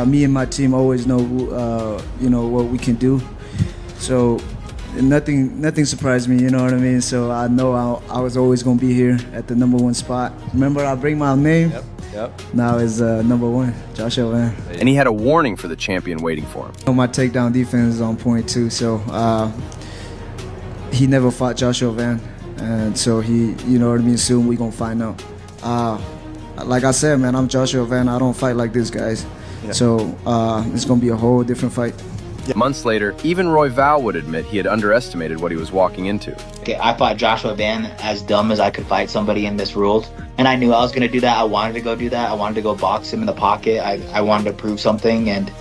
Me and my team always know, what we can do. So nothing surprised me, you know what I mean? So I know I was always going to be here at the #1 spot. Remember, I bring my name? Yep. Now it's #1, Joshua Van. And he had a warning for the champion waiting for him. My takedown defense is on point too, so he never fought Joshua Van. And so he, you know what I mean, soon we going to find out. Like I said, man, I'm Joshua Van. I don't fight like this, guys. Yeah. So it's going to be a whole different fight. Months later, even Royval would admit he had underestimated what he was walking into. Okay, I fought Joshua Van as dumb as I could fight somebody in this world. And I knew I was going to do that. I wanted to go do that. I wanted to go box him in the pocket. I wanted to prove something, and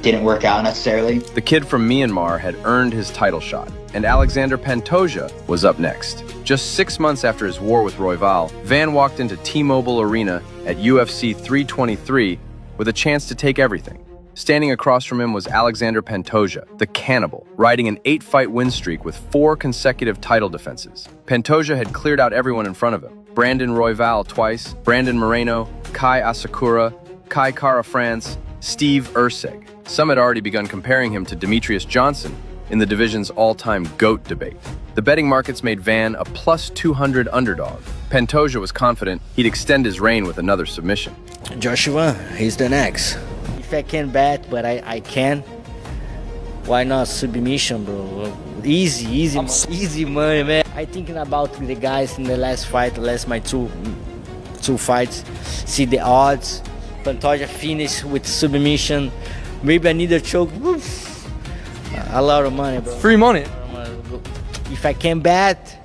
didn't work out necessarily. The kid from Myanmar had earned his title shot, and Alexander Pantoja was up next. Just 6 months after his war with Royval, Van walked into T-Mobile Arena at UFC 323 with a chance to take everything. Standing across from him was Alexander Pantoja, the cannibal, riding an 8-fight win streak with 4 consecutive title defenses. Pantoja had cleared out everyone in front of him. Brandon Royval twice, Brandon Moreno, Kai Asakura, Kai Kara France, Steve Urseg. Some had already begun comparing him to Demetrius Johnson in the division's all-time GOAT debate. The betting markets made Van a +200 underdog. Pantoja was confident he'd extend his reign with another submission. Joshua, he's the next. If I can bet, but I can. Why not submission, bro? Easy money, man. I thinking about the guys in the last my two fights. See the odds. Pantoja finish with submission. Maybe I need a choke. A lot of money, bro. Free money. If I can bet,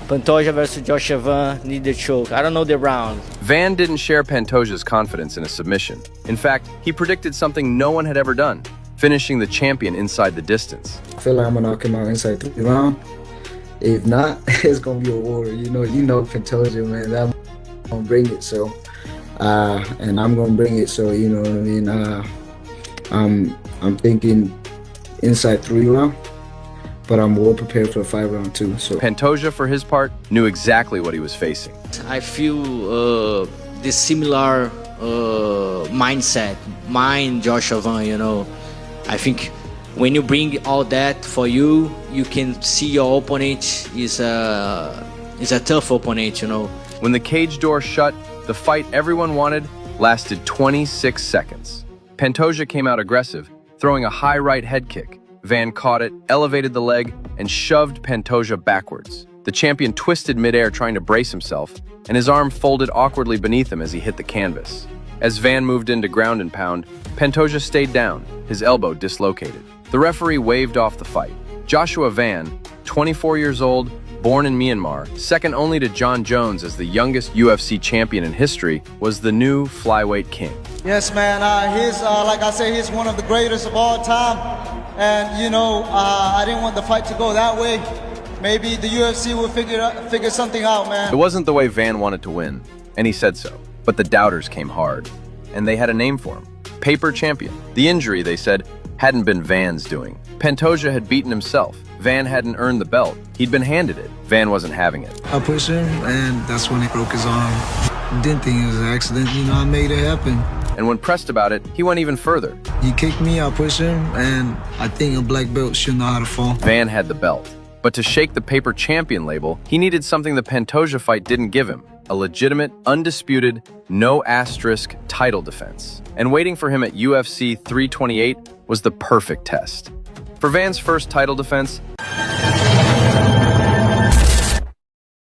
Pantoja versus Joshua Van, need the choke. I don't know the round. Van didn't share Pantoja's confidence in a submission. In fact, he predicted something no one had ever done, finishing the champion inside the distance. I feel like I'm going to knock him out inside 3 rounds. If not, it's going to be a war. You know Pantoja, man. I'm going to bring it, so. And I'm going to bring it, so, you know what I mean? I'm thinking inside 3 rounds. But I'm well prepared for a 5-round too. So Pantoja, for his part, knew exactly what he was facing. I feel this similar mindset, Joshua Van, you know. I think when you bring all that for you, you can see your opponent is a tough opponent, you know. When the cage door shut, the fight everyone wanted lasted 26 seconds. Pantoja came out aggressive, throwing a high right head kick. Van caught it, elevated the leg, and shoved Pantoja backwards. The champion twisted midair trying to brace himself, and his arm folded awkwardly beneath him as he hit the canvas. As Van moved into ground and pound, Pantoja stayed down, his elbow dislocated. The referee waved off the fight. Joshua Van, 24 years old, born in Myanmar, second only to John Jones as the youngest UFC champion in history, was the new flyweight king. Yes, man, he's, like I say, he's one of the greatest of all time. And, I didn't want the fight to go that way. Maybe the UFC will figure something out, man. It wasn't the way Van wanted to win, and he said so. But the doubters came hard, and they had a name for him. Paper champion. The injury, they said, hadn't been Van's doing. Pantoja had beaten himself. Van hadn't earned the belt. He'd been handed it. Van wasn't having it. I pushed him, and that's when he broke his arm. Didn't think it was an accident. I made it happen. And when pressed about it, he went even further. He kicked me, I pushed him, and I think a black belt should know how to fall. Van had the belt. But to shake the paper champion label, he needed something the Pantoja fight didn't give him. A legitimate, undisputed, no asterisk title defense. And waiting for him at UFC 328 was the perfect test. For Van's first title defense,